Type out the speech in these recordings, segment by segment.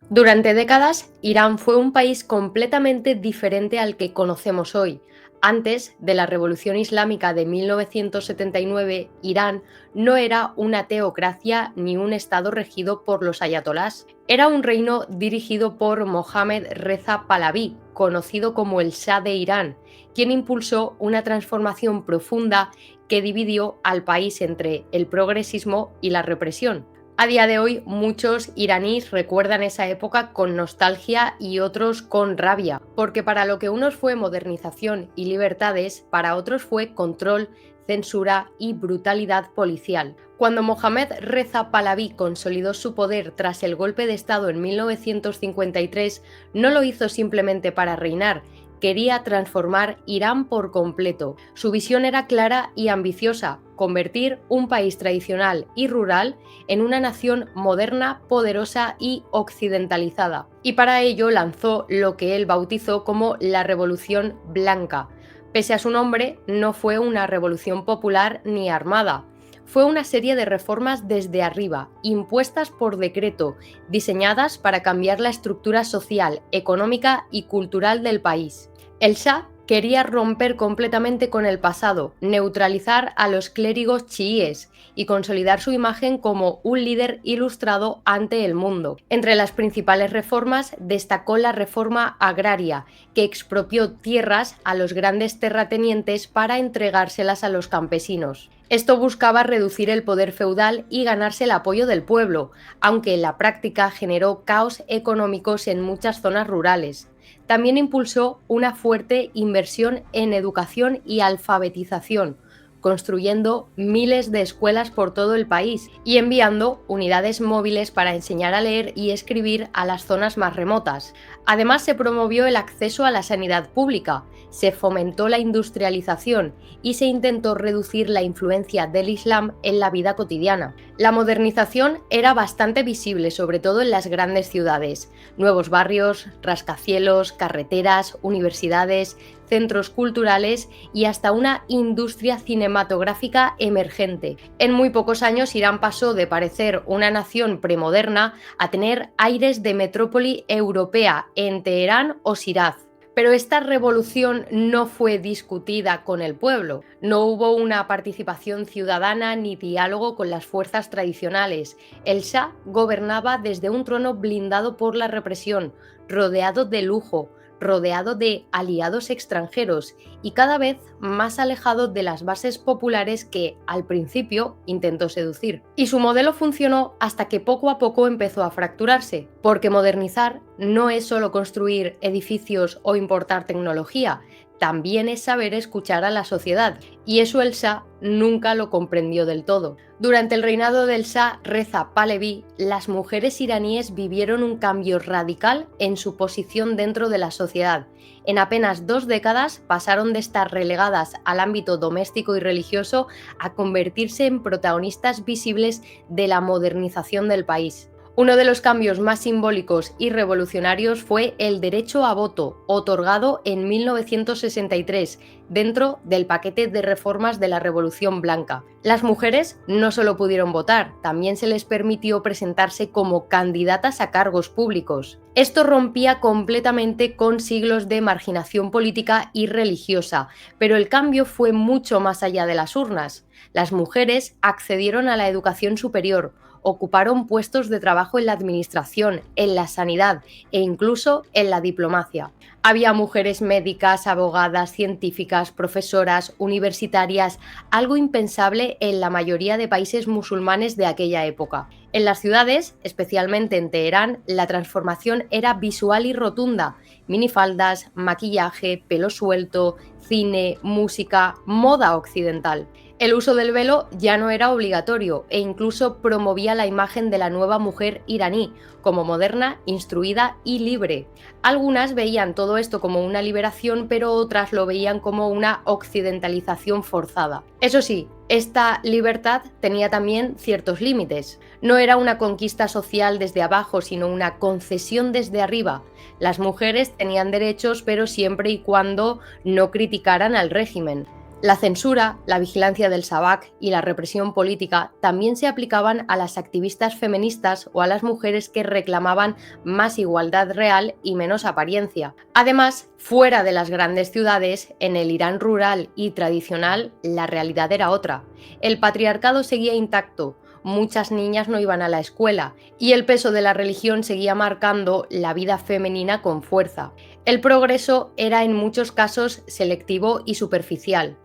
Durante décadas, Irán fue un país completamente diferente al que conocemos hoy. Antes de la Revolución Islámica de 1979, Irán no era una teocracia ni un estado regido por los ayatolás. Era un reino dirigido por Mohammad Reza Pahlaví, conocido como el Shah de Irán, quien impulsó una transformación profunda que dividió al país entre el progresismo y la represión. A día de hoy, muchos iraníes recuerdan esa época con nostalgia y otros con rabia, porque para lo que unos fue modernización y libertades, para otros fue control, censura y brutalidad policial. Cuando Mohammad Reza Pahlaví consolidó su poder tras el golpe de Estado en 1953, no lo hizo simplemente para reinar. Quería transformar Irán por completo. Su visión era clara y ambiciosa: convertir un país tradicional y rural en una nación moderna, poderosa y occidentalizada. Y para ello lanzó lo que él bautizó como la Revolución Blanca. Pese a su nombre, no fue una revolución popular ni armada. Fue una serie de reformas desde arriba, impuestas por decreto, diseñadas para cambiar la estructura social, económica y cultural del país. El Shah quería romper completamente con el pasado, neutralizar a los clérigos chiíes y consolidar su imagen como un líder ilustrado ante el mundo. Entre las principales reformas destacó la reforma agraria, que expropió tierras a los grandes terratenientes para entregárselas a los campesinos. Esto buscaba reducir el poder feudal y ganarse el apoyo del pueblo, aunque en la práctica generó caos económicos en muchas zonas rurales. También impulsó una fuerte inversión en educación y alfabetización, construyendo miles de escuelas por todo el país y enviando unidades móviles para enseñar a leer y escribir a las zonas más remotas. Además, se promovió el acceso a la sanidad pública, se fomentó la industrialización y se intentó reducir la influencia del Islam en la vida cotidiana. La modernización era bastante visible, sobre todo en las grandes ciudades. Nuevos barrios, rascacielos, carreteras, universidades, centros culturales y hasta una industria cinematográfica emergente. En muy pocos años, Irán pasó de parecer una nación premoderna a tener aires de metrópoli europea en Teherán o Shiraz. Pero esta revolución no fue discutida con el pueblo. No hubo una participación ciudadana ni diálogo con las fuerzas tradicionales. El Shah gobernaba desde un trono blindado por la represión, rodeado de lujo, rodeado de aliados extranjeros y cada vez más alejado de las bases populares que, al principio, intentó seducir. Y su modelo funcionó hasta que poco a poco empezó a fracturarse, porque modernizar no es solo construir edificios o importar tecnología, también es saber escuchar a la sociedad, y eso el Shah nunca lo comprendió del todo. Durante el reinado del Shah Reza Pahlaví, las mujeres iraníes vivieron un cambio radical en su posición dentro de la sociedad. En apenas 2 décadas pasaron de estar relegadas al ámbito doméstico y religioso a convertirse en protagonistas visibles de la modernización del país. Uno de los cambios más simbólicos y revolucionarios fue el derecho a voto, otorgado en 1963, dentro del paquete de reformas de la Revolución Blanca. Las mujeres no solo pudieron votar, también se les permitió presentarse como candidatas a cargos públicos. Esto rompía completamente con siglos de marginación política y religiosa, pero el cambio fue mucho más allá de las urnas. Las mujeres accedieron a la educación superior, ocuparon puestos de trabajo en la administración, en la sanidad e incluso en la diplomacia. Había mujeres médicas, abogadas, científicas, profesoras, universitarias, algo impensable en la mayoría de países musulmanes de aquella época. En las ciudades, especialmente en Teherán, la transformación era visual y rotunda: minifaldas, maquillaje, pelo suelto, cine, música, moda occidental. El uso del velo ya no era obligatorio e incluso promovía la imagen de la nueva mujer iraní como moderna, instruida y libre. Algunas veían todo esto como una liberación, pero otras lo veían como una occidentalización forzada. Eso sí, esta libertad tenía también ciertos límites. No era una conquista social desde abajo, sino una concesión desde arriba. Las mujeres tenían derechos, pero siempre y cuando no criticaran al régimen. La censura, la vigilancia del Sabak y la represión política también se aplicaban a las activistas feministas o a las mujeres que reclamaban más igualdad real y menos apariencia. Además, fuera de las grandes ciudades, en el Irán rural y tradicional, la realidad era otra. El patriarcado seguía intacto, muchas niñas no iban a la escuela y el peso de la religión seguía marcando la vida femenina con fuerza. El progreso era en muchos casos selectivo y superficial.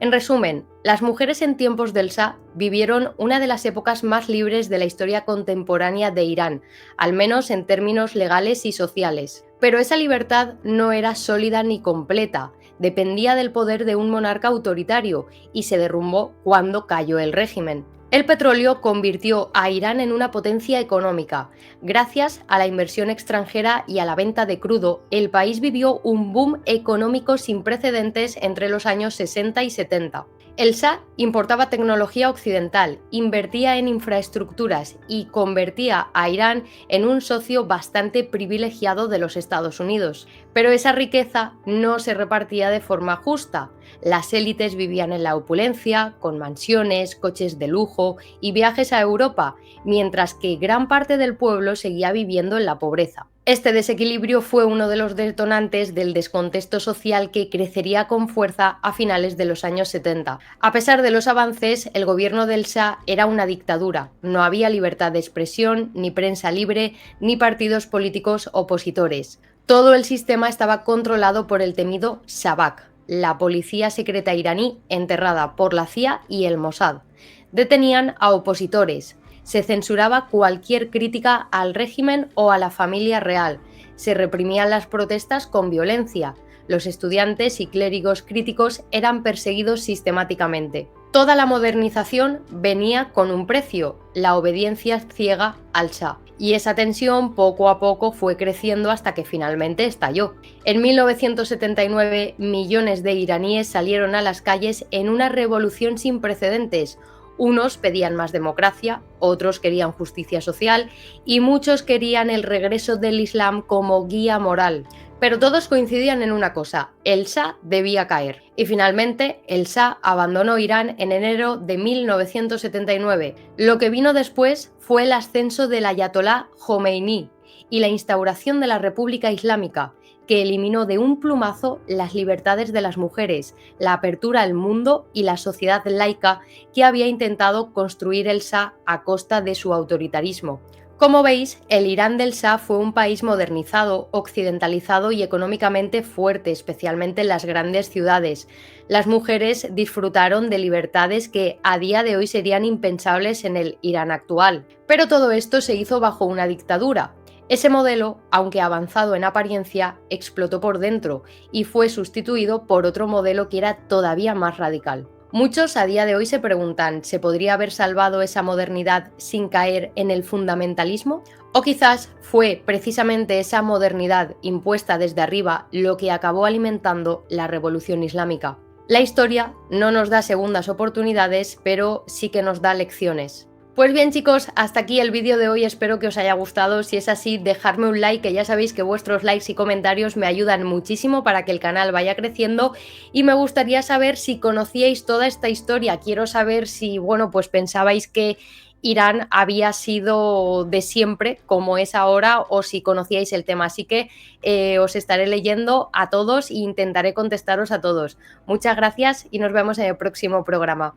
En resumen, las mujeres en tiempos del Shah vivieron una de las épocas más libres de la historia contemporánea de Irán, al menos en términos legales y sociales. Pero esa libertad no era sólida ni completa, dependía del poder de un monarca autoritario y se derrumbó cuando cayó el régimen. El petróleo convirtió a Irán en una potencia económica. Gracias a la inversión extranjera y a la venta de crudo, el país vivió un boom económico sin precedentes entre los años 60 y 70. El Shah importaba tecnología occidental, invertía en infraestructuras y convertía a Irán en un socio bastante privilegiado de los Estados Unidos. Pero esa riqueza no se repartía de forma justa. Las élites vivían en la opulencia, con mansiones, coches de lujo y viajes a Europa, mientras que gran parte del pueblo seguía viviendo en la pobreza. Este desequilibrio fue uno de los detonantes del descontento social que crecería con fuerza a finales de los años 70. A pesar de los avances, el gobierno del Shah era una dictadura. No había libertad de expresión, ni prensa libre, ni partidos políticos opositores. Todo el sistema estaba controlado por el temido Shabak, la policía secreta iraní enterrada por la CIA y el Mossad. Detenían a opositores. Se censuraba cualquier crítica al régimen o a la familia real. Se reprimían las protestas con violencia. Los estudiantes y clérigos críticos eran perseguidos sistemáticamente. Toda la modernización venía con un precio, la obediencia ciega al Shah. Y esa tensión poco a poco fue creciendo hasta que finalmente estalló. En 1979, millones de iraníes salieron a las calles en una revolución sin precedentes. Unos pedían más democracia, otros querían justicia social y muchos querían el regreso del Islam como guía moral. Pero todos coincidían en una cosa: el Shah debía caer. Y finalmente, el Shah abandonó Irán en enero de 1979. Lo que vino después fue el ascenso del ayatolá Jomeini y la instauración de la República Islámica, que eliminó de un plumazo las libertades de las mujeres, la apertura al mundo y la sociedad laica que había intentado construir el Shah a costa de su autoritarismo. Como veis, el Irán del Shah fue un país modernizado, occidentalizado y económicamente fuerte, especialmente en las grandes ciudades. Las mujeres disfrutaron de libertades que a día de hoy serían impensables en el Irán actual. Pero todo esto se hizo bajo una dictadura. Ese modelo, aunque avanzado en apariencia, explotó por dentro y fue sustituido por otro modelo que era todavía más radical. Muchos a día de hoy se preguntan, ¿se podría haber salvado esa modernidad sin caer en el fundamentalismo? O quizás fue precisamente esa modernidad impuesta desde arriba lo que acabó alimentando la revolución islámica. La historia no nos da segundas oportunidades, pero sí que nos da lecciones. Pues bien chicos, hasta aquí el vídeo de hoy, espero que os haya gustado. Si es así, dejadme un like, que ya sabéis que vuestros likes y comentarios me ayudan muchísimo para que el canal vaya creciendo, y me gustaría saber si conocíais toda esta historia. Quiero saber si, bueno, pues pensabais que Irán había sido de siempre como es ahora, o si conocíais el tema. Así que os estaré leyendo a todos e intentaré contestaros a todos. Muchas gracias y nos vemos en el próximo programa.